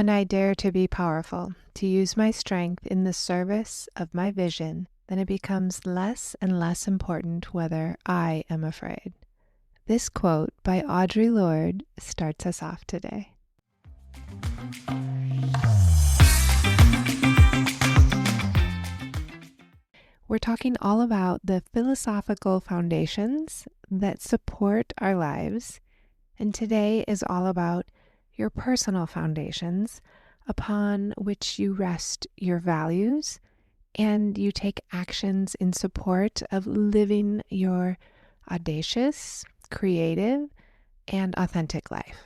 When I dare to be powerful, to use my strength in the service of my vision, then it becomes less and less important whether I am afraid. This quote by Audre Lorde starts us off today. We're talking all about the philosophical foundations that support our lives, and today is all about your personal foundations upon which you rest your values and you take actions in support of living your audacious, creative, and authentic life.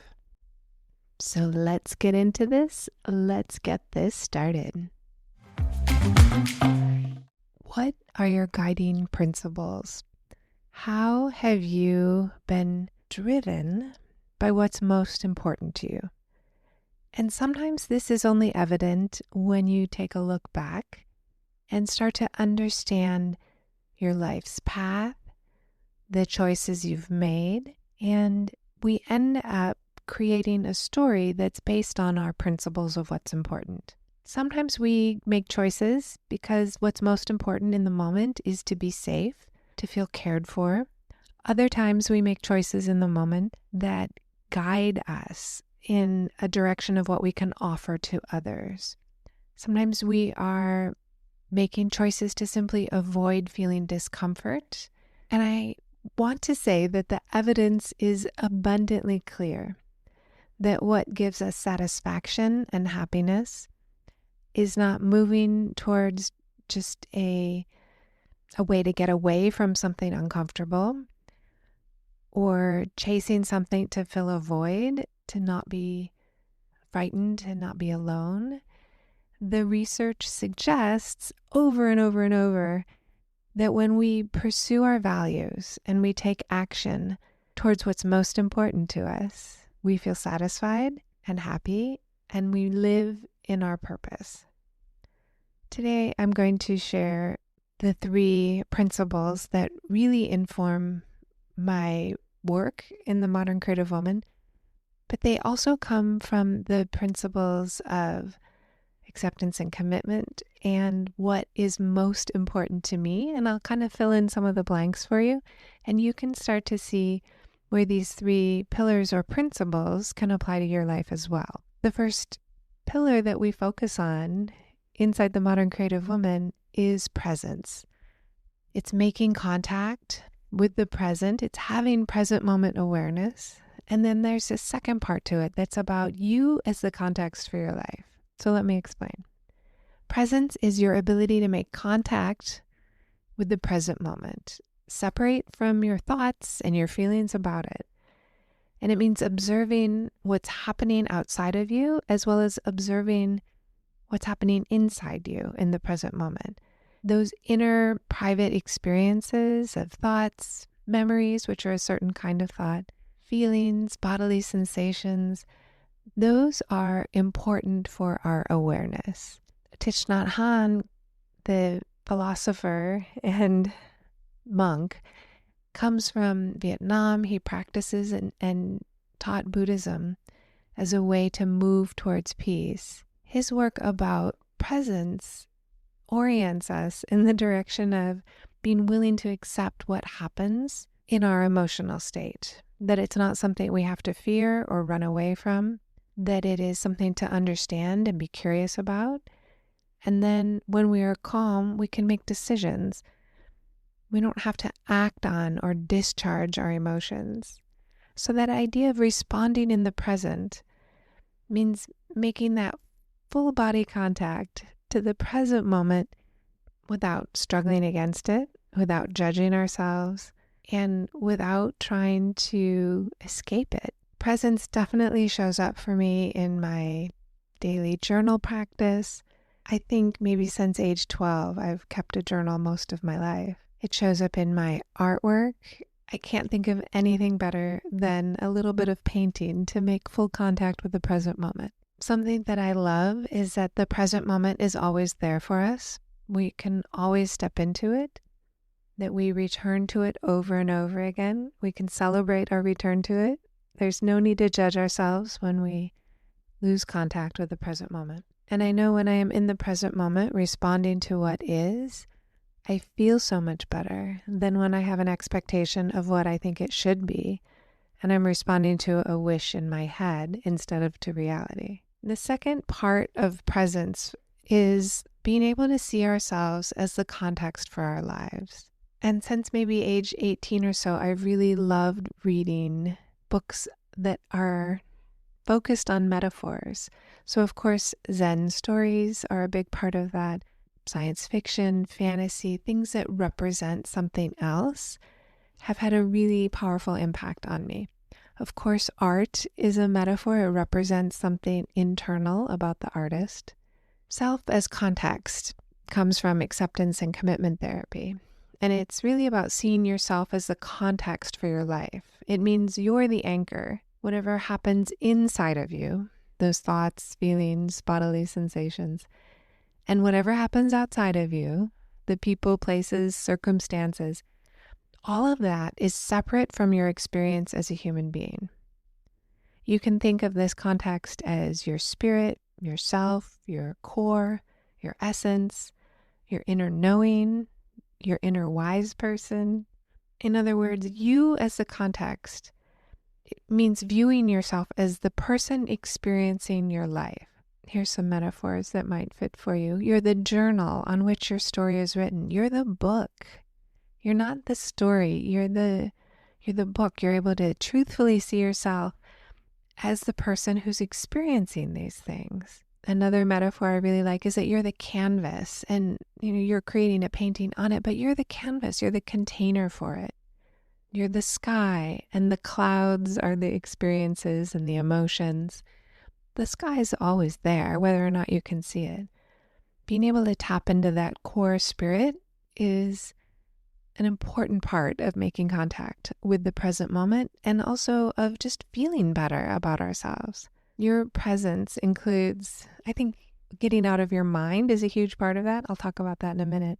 So let's get into this. Let's get this started. What are your guiding principles? How have you been driven by what's most important to you? And sometimes this is only evident when you take a look back and start to understand your life's path, the choices you've made, and we end up creating a story that's based on our principles of what's important. Sometimes we make choices because what's most important in the moment is to be safe, to feel cared for. Other times we make choices in the moment that guide us in a direction of what we can offer to others. Sometimes we are making choices to simply avoid feeling discomfort. And I want to say that the evidence is abundantly clear that what gives us satisfaction and happiness is not moving towards just a way to get away from something uncomfortable or chasing something to fill a void, to not be frightened, to not be alone. The research suggests over and over and over that when we pursue our values and we take action towards what's most important to us, we feel satisfied and happy, and we live in our purpose. Today, I'm going to share the 3 principles that really inform my work in the modern creative woman, but they also come from the principles of acceptance and commitment and what is most important to me. And I'll kind of fill in some of the blanks for you, and you can start to see where these 3 pillars or principles can apply to your life as well. The first pillar that we focus on inside the modern creative woman is presence. It's making contact with the present. It's having present moment awareness. And then there's a second part to it that's about you as the context for your life. So let me explain. Presence is your ability to make contact with the present moment. Separate from your thoughts and your feelings about it. And it means observing what's happening outside of you as well as observing what's happening inside you in the present moment. Those inner private experiences of thoughts, memories, which are a certain kind of thought, feelings, bodily sensations, those are important for our awareness. Thich Nhat Hanh, the philosopher and monk, comes from Vietnam. He practices and taught Buddhism as a way to move towards peace. His work about presence orients us in the direction of being willing to accept what happens in our emotional state, that it's not something we have to fear or run away from, that it is something to understand and be curious about. And then when we are calm, we can make decisions. We don't have to act on or discharge our emotions. So that idea of responding in the present means making that full body contact to the present moment without struggling against it, without judging ourselves, and without trying to escape it. Presence definitely shows up for me in my daily journal practice. I think maybe since age 12, I've kept a journal most of my life. It shows up in my artwork. I can't think of anything better than a little bit of painting to make full contact with the present moment. Something that I love is that the present moment is always there for us. We can always step into it, that we return to it over and over again. We can celebrate our return to it. There's no need to judge ourselves when we lose contact with the present moment. And I know when I am in the present moment, responding to what is, I feel so much better than when I have an expectation of what I think it should be, and I'm responding to a wish in my head instead of to reality. The second part of presence is being able to see ourselves as the context for our lives. And since maybe age 18 or so, I really loved reading books that are focused on metaphors. So of course, Zen stories are a big part of that. Science fiction, fantasy, things that represent something else have had a really powerful impact on me. Of course, art is a metaphor. It represents something internal about the artist. Self as context comes from acceptance and commitment therapy. And it's really about seeing yourself as the context for your life. It means you're the anchor. Whatever happens inside of you, those thoughts, feelings, bodily sensations, and whatever happens outside of you, the people, places, circumstances, all of that is separate from your experience as a human being. You can think of this context as your spirit, yourself, your core, your essence, your inner knowing, your inner wise person. In other words, you as the context, it means viewing yourself as the person experiencing your life. Here's some metaphors that might fit for you. You're the journal on which your story is written. You're the book. You're not the story. You're the book. You're able to truthfully see yourself as the person who's experiencing these things. Another metaphor I really like is that you're the canvas, and you're creating a painting on it, but you're the canvas. You're the container for it. You're the sky, and the clouds are the experiences and the emotions. The sky is always there, whether or not you can see it. Being able to tap into that core spirit is an important part of making contact with the present moment and also of just feeling better about ourselves. Your presence includes, I think, getting out of your mind is a huge part of that. I'll talk about that in a minute.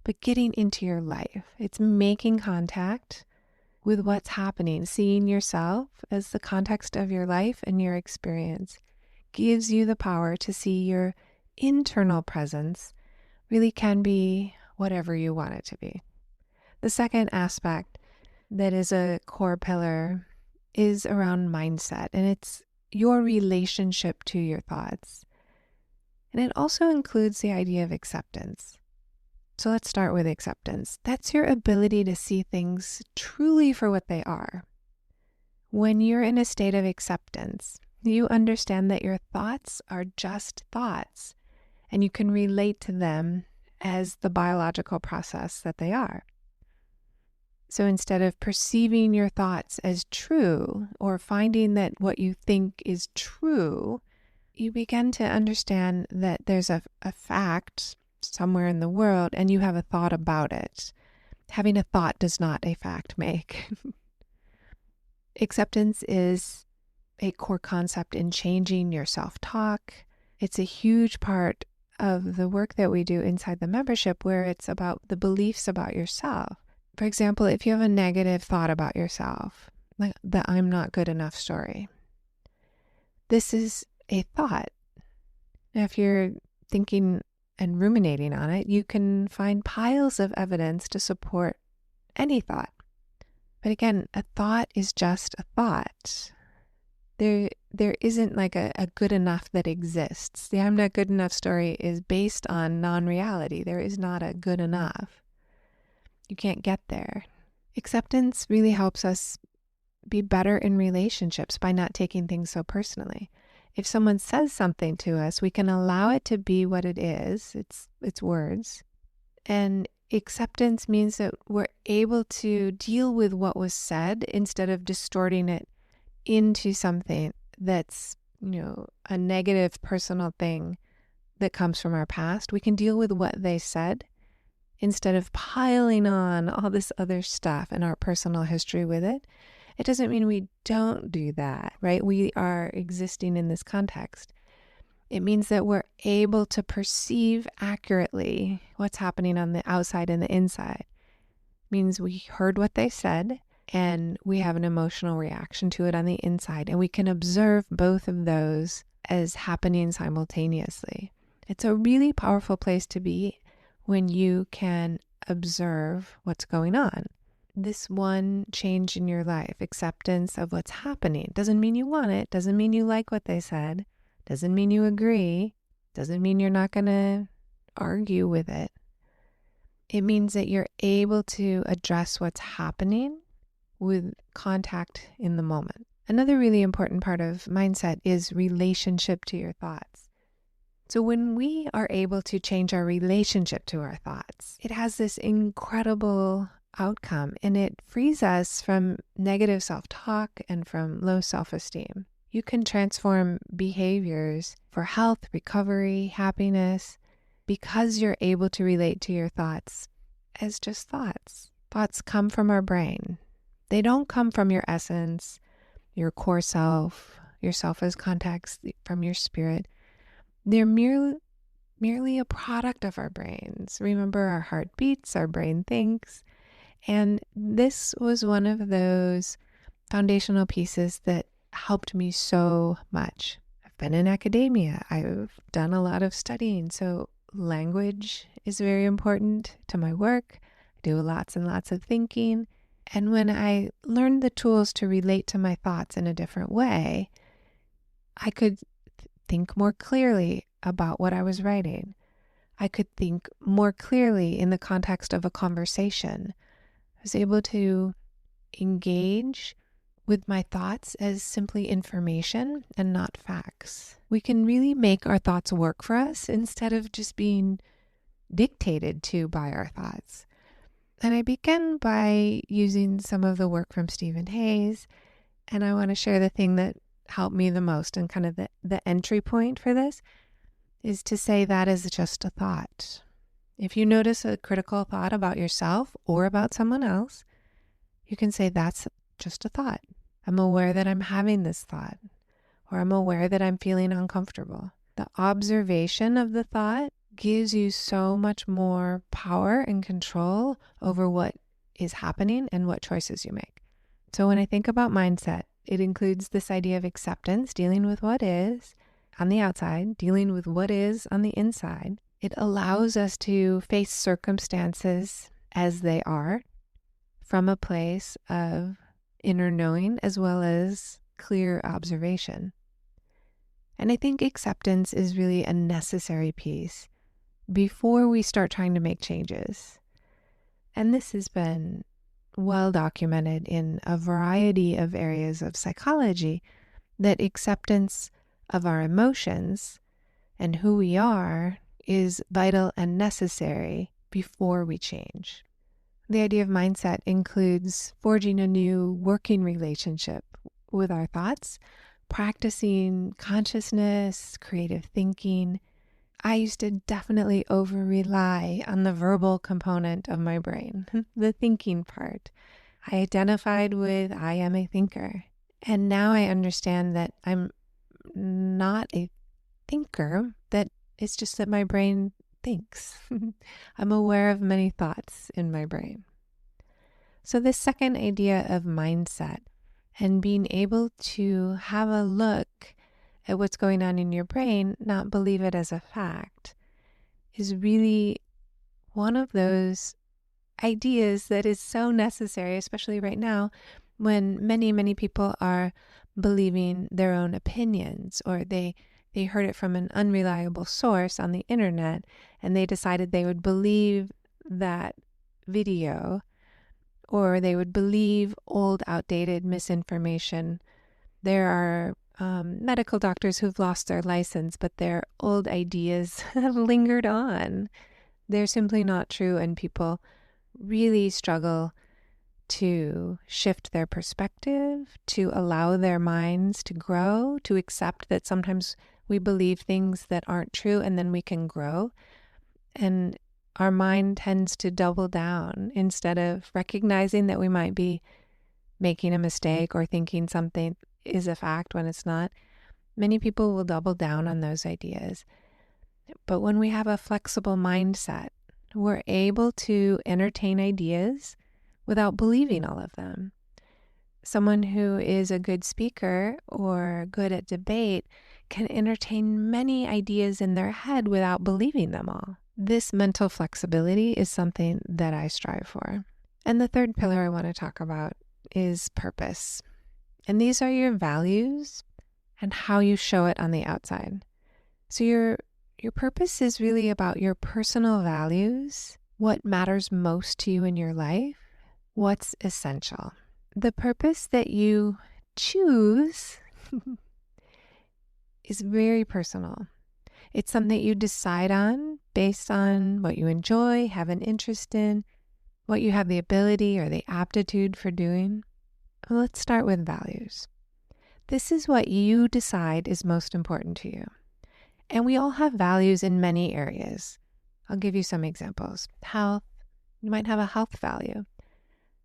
But getting into your life, it's making contact with what's happening, seeing yourself as the context of your life and your experience gives you the power to see your internal presence really can be whatever you want it to be. The second aspect that is a core pillar is around mindset, and it's your relationship to your thoughts. And it also includes the idea of acceptance. So let's start with acceptance. That's your ability to see things truly for what they are. When you're in a state of acceptance, you understand that your thoughts are just thoughts, and you can relate to them as the biological process that they are. So instead of perceiving your thoughts as true or finding that what you think is true, you begin to understand that there's a fact somewhere in the world and you have a thought about it. Having a thought does not a fact make. Acceptance is a core concept in changing your self-talk. It's a huge part of the work that we do inside the membership, where it's about the beliefs about yourself. For example, if you have a negative thought about yourself, like the I'm not good enough story, this is a thought. Now, if you're thinking and ruminating on it, you can find piles of evidence to support any thought. But again, a thought is just a thought. There isn't like a good enough that exists. The I'm not good enough story is based on non-reality. There is not a good enough. You can't get there. Acceptance really helps us be better in relationships by not taking things so personally. If someone says something to us, we can allow it to be what it is. It's words. And acceptance means that we're able to deal with what was said instead of distorting it into something that's, a negative personal thing that comes from our past. We can deal with what they said instead of piling on all this other stuff and our personal history with it. It doesn't mean we don't do that, right? We are existing in this context. It means that we're able to perceive accurately what's happening on the outside and the inside. It means we heard what they said and we have an emotional reaction to it on the inside, and we can observe both of those as happening simultaneously. It's a really powerful place to be when you can observe what's going on. This one change in your life, acceptance of what's happening, doesn't mean you want it, doesn't mean you like what they said, doesn't mean you agree, doesn't mean you're not going to argue with it. It means that you're able to address what's happening with contact in the moment. Another really important part of mindset is relationship to your thoughts. So when we are able to change our relationship to our thoughts, it has this incredible outcome, and it frees us from negative self-talk and from low self-esteem. You can transform behaviors for health, recovery, happiness, because you're able to relate to your thoughts as just thoughts. Thoughts come from our brain. They don't come from your essence, your core self, your self as context, from your spirit. They're merely a product of our brains. Remember, our heart beats, our brain thinks. And this was one of those foundational pieces that helped me so much. I've been in academia. I've done a lot of studying. So language is very important to my work. I do lots and lots of thinking. And when I learned the tools to relate to my thoughts in a different way, I could think more clearly about what I was writing. I could think more clearly in the context of a conversation. I was able to engage with my thoughts as simply information and not facts. We can really make our thoughts work for us instead of just being dictated to by our thoughts. And I began by using some of the work from Stephen Hayes, and I want to share the thing that helped me the most, and kind of the entry point for this is to say that is just a thought. If you notice a critical thought about yourself or about someone else, you can say that's just a thought. I'm aware that I'm having this thought, or I'm aware that I'm feeling uncomfortable. The observation of the thought gives you so much more power and control over what is happening and what choices you make. So when I think about mindset, it includes this idea of acceptance, dealing with what is on the outside, dealing with what is on the inside. It allows us to face circumstances as they are from a place of inner knowing as well as clear observation. And I think acceptance is really a necessary piece before we start trying to make changes. And this has been well documented in a variety of areas of psychology, that acceptance of our emotions and who we are is vital and necessary before we change. The idea of mindset includes forging a new working relationship with our thoughts, practicing consciousness, creative thinking. I used to definitely over-rely on the verbal component of my brain, the thinking part. I identified with I am a thinker. And now I understand that I'm not a thinker, that it's just that my brain thinks. I'm aware of many thoughts in my brain. So this second idea of mindset and being able to have a look at what's going on in your brain, not believe it as a fact, is really one of those ideas that is so necessary, especially right now when many people are believing their own opinions, or they heard it from an unreliable source on the internet and they decided they would believe that video, or they would believe old, outdated misinformation. There are medical doctors who've lost their license, but their old ideas have lingered on. They're simply not true, and people really struggle to shift their perspective, to allow their minds to grow, to accept that sometimes we believe things that aren't true, and then we can grow. And our mind tends to double down instead of recognizing that we might be making a mistake or thinking something is a fact when it's not. Many people will double down on those ideas. But when we have a flexible mindset, we're able to entertain ideas without believing all of them. Someone who is a good speaker or good at debate can entertain many ideas in their head without believing them all. This mental flexibility is something that I strive for. And the third pillar I want to talk about is purpose. And these are your values and how you show it on the outside. So your purpose is really about your personal values, what matters most to you in your life, what's essential. The purpose that you choose is very personal. It's something that you decide on based on what you enjoy, have an interest in, what you have the ability or the aptitude for doing. Well, let's start with values. This is what you decide is most important to you. And we all have values in many areas. I'll give you some examples. Health, you might have a health value.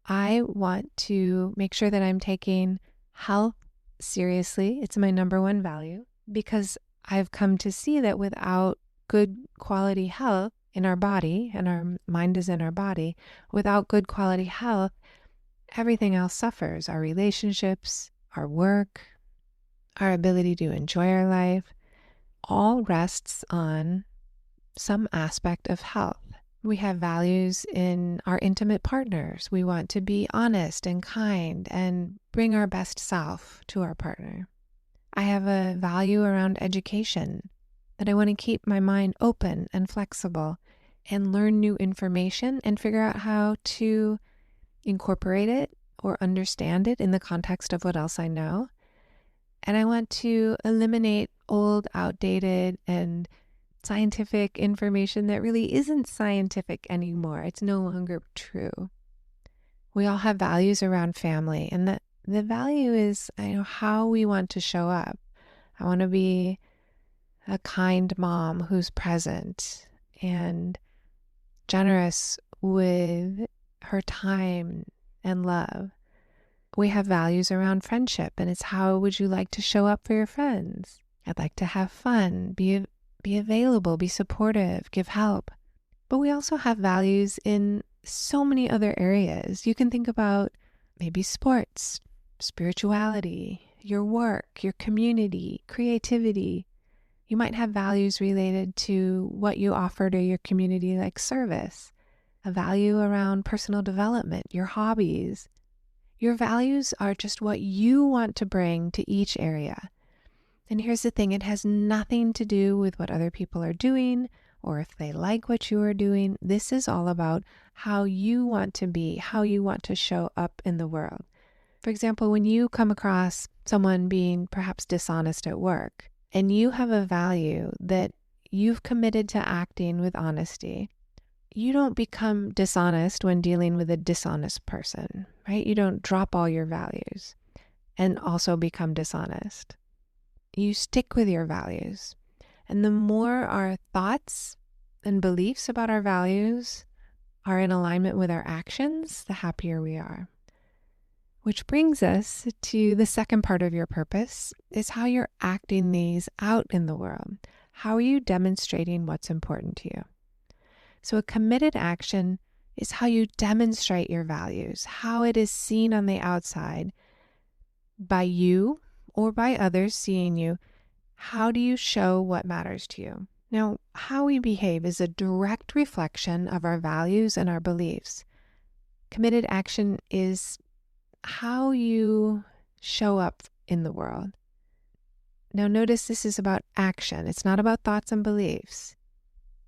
I want to make sure that I'm taking health seriously. It's my number one value because I've come to see that without good quality health in our body, and our mind is in our body, without good quality health, everything else suffers. Our relationships, our work, our ability to enjoy our life, all rests on some aspect of health. We have values in our intimate partners. We want to be honest and kind and bring our best self to our partner. I have a value around education, that I want to keep my mind open and flexible and learn new information and figure out how to incorporate it or understand it in the context of what else I know. And I want to eliminate old, outdated, and scientific information that really isn't scientific anymore. It's no longer true. We all have values around family, and the value is how we want to show up. I want to be a kind mom who's present and generous with her time and love. We have values around friendship, and it's how would you like to show up for your friends? I'd like to have fun, be available, be supportive, give help. But we also have values in so many other areas. You can think about maybe sports, spirituality, your work, your community, creativity. You might have values related to what you offer to your community, like service, a value around personal development, your hobbies. Your values are just what you want to bring to each area. And here's the thing, it has nothing to do with what other people are doing or if they like what you are doing. This is all about how you want to be, how you want to show up in the world. For example, when you come across someone being perhaps dishonest at work, and you have a value that you've committed to acting with honesty, you don't become dishonest when dealing with a dishonest person, right? You don't drop all your values and also become dishonest. You stick with your values. And the more our thoughts and beliefs about our values are in alignment with our actions, the happier we are. Which brings us to the second part of your purpose, is how you're acting these out in the world. How are you demonstrating what's important to you? So a committed action is how you demonstrate your values, how it is seen on the outside by you or by others seeing you. How do you show what matters to you? Now, how we behave is a direct reflection of our values and our beliefs. Committed action is how you show up in the world. Now, notice this is about action. It's not about thoughts and beliefs.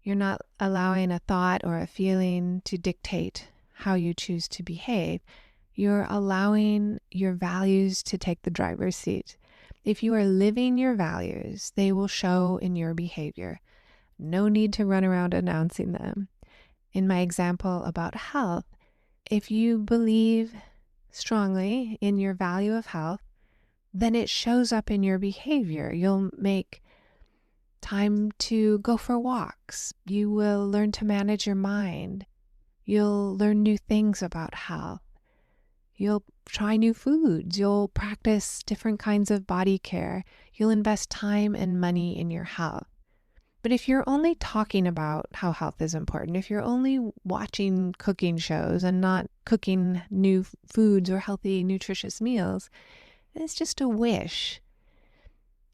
You're not allowing a thought or a feeling to dictate how you choose to behave. You're allowing your values to take the driver's seat. If you are living your values, they will show in your behavior. No need to run around announcing them. In my example about health, if you believe strongly in your value of health, then it shows up in your behavior. You'll make time to go for walks. You will learn to manage your mind. You'll learn new things about health. You'll try new foods. You'll practice different kinds of body care. You'll invest time and money in your health. But if you're only talking about how health is important, if you're only watching cooking shows and not cooking new foods or healthy, nutritious meals, it's just a wish.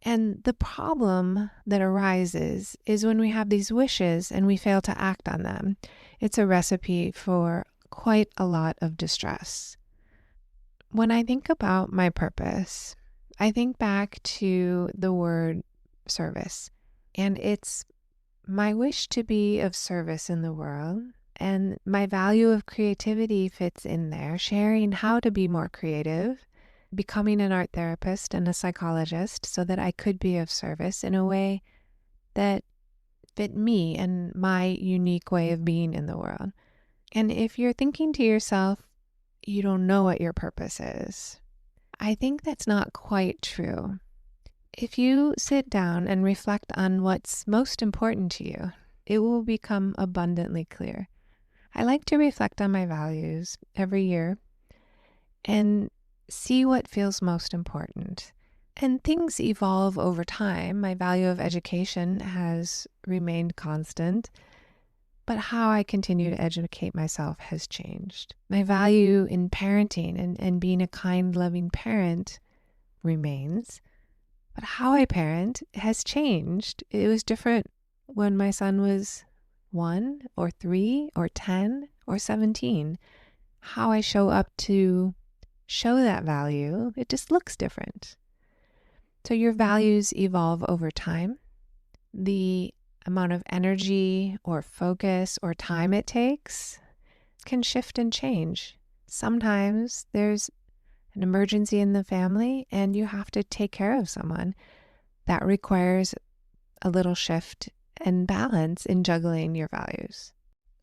And the problem that arises is when we have these wishes and we fail to act on them. It's a recipe for quite a lot of distress. When I think about my purpose, I think back to the word service, and it's my wish to be of service in the world. And my value of creativity fits in there, sharing how to be more creative, becoming an art therapist and a psychologist so that I could be of service in a way that fit me and my unique way of being in the world. And if you're thinking to yourself, you don't know what your purpose is, I think that's not quite true. If you sit down and reflect on what's most important to you, it will become abundantly clear. I like to reflect on my values every year and see what feels most important. And things evolve over time. My value of education has remained constant, but how I continue to educate myself has changed. My value in parenting and being a kind, loving parent remains, but how I parent has changed. It was different when my son was 1 or 3 or 10 or 17. How I show up to show that value, it just looks different. So your values evolve over time. The amount of energy or focus or time it takes can shift and change. Sometimes there's an emergency in the family and you have to take care of someone. That requires a little shift and balance in juggling your values.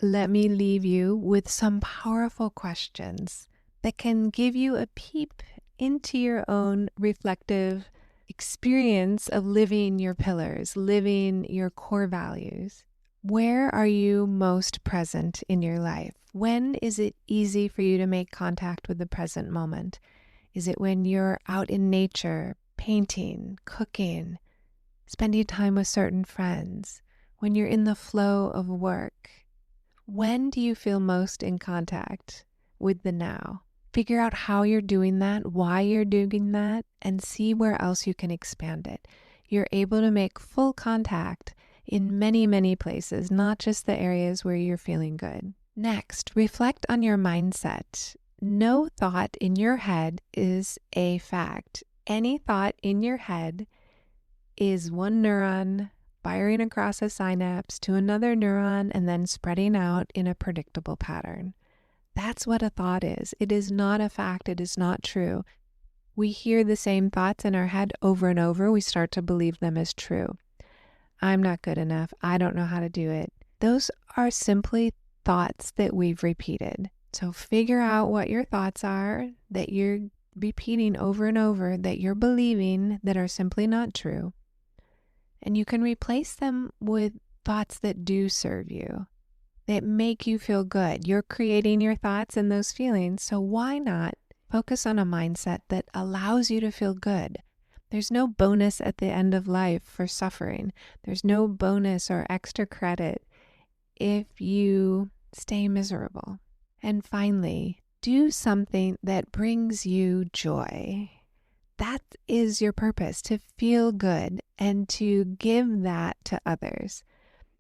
Let me leave you with some powerful questions that can give you a peep into your own reflective experience of living your pillars, living your core values. Where are you most present in your life? When is it easy for you to make contact with the present moment? Is it when you're out in nature, painting, cooking, spending time with certain friends, when you're in the flow of work? When do you feel most in contact with the now? Figure out how you're doing that, why you're doing that, and see where else you can expand it. You're able to make full contact in many, many places, not just the areas where you're feeling good. Next, reflect on your mindset. No thought in your head is a fact. Any thought in your head is one neuron firing across a synapse to another neuron and then spreading out in a predictable pattern. That's what a thought is. It is not a fact. It is not true. We hear the same thoughts in our head over and over. We start to believe them as true. I'm not good enough. I don't know how to do it. Those are simply thoughts that we've repeated. So figure out what your thoughts are that you're repeating over and over, that you're believing, that are simply not true. And you can replace them with thoughts that do serve you, that make you feel good. You're creating your thoughts and those feelings. So why not focus on a mindset that allows you to feel good? There's no bonus at the end of life for suffering. There's no bonus or extra credit if you stay miserable. And finally, do something that brings you joy. That is your purpose, to feel good and to give that to others.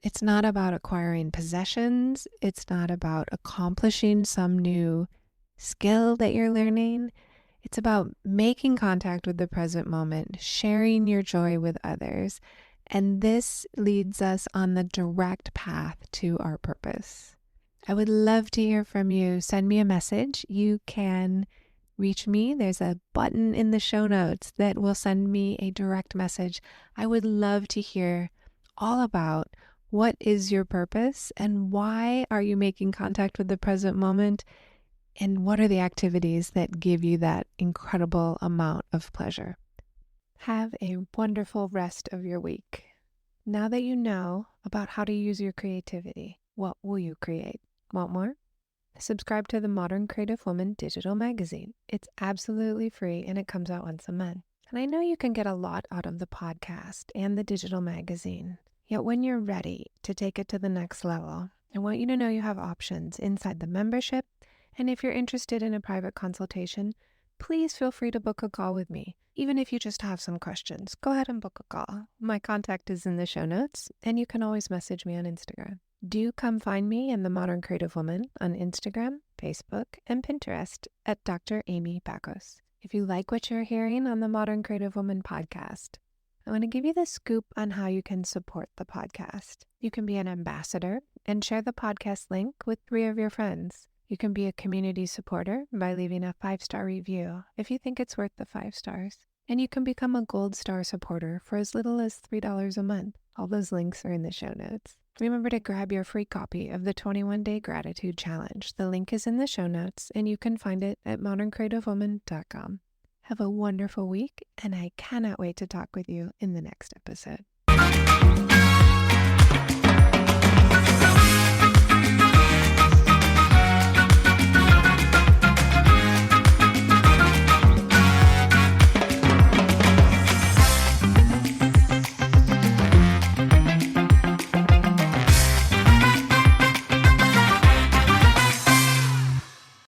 It's not about acquiring possessions. It's not about accomplishing some new skill that you're learning. It's about making contact with the present moment, sharing your joy with others. And this leads us on the direct path to our purpose. I would love to hear from you. Send me a message. You can reach me. There's a button in the show notes that will send me a direct message. I would love to hear all about what is your purpose and why are you making contact with the present moment, and what are the activities that give you that incredible amount of pleasure. Have a wonderful rest of your week. Now that you know about how to use your creativity, what will you create? Want more? Subscribe to the Modern Creative Woman digital magazine. It's absolutely free and it comes out once a month. And I know you can get a lot out of the podcast and the digital magazine. Yet when you're ready to take it to the next level, I want you to know you have options inside the membership. And if you're interested in a private consultation, please feel free to book a call with me. even if you just have some questions, go ahead and book a call. My contact is in the show notes, and you can always message me on Instagram. Do come find me and the Modern Creative Woman on Instagram, Facebook, and Pinterest at Dr. Amy Bacos. If you like what you're hearing on the Modern Creative Woman podcast, I want to give you the scoop on how you can support the podcast. You can be an ambassador and share the podcast link with 3 of your friends. You can be a community supporter by leaving a 5-star review if you think it's worth the 5 stars. And you can become a gold star supporter for as little as $3 a month. All those links are in the show notes. Remember to grab your free copy of the 21-Day Gratitude Challenge. The link is in the show notes, and you can find it at moderncreativewoman.com. Have a wonderful week, and I cannot wait to talk with you in the next episode.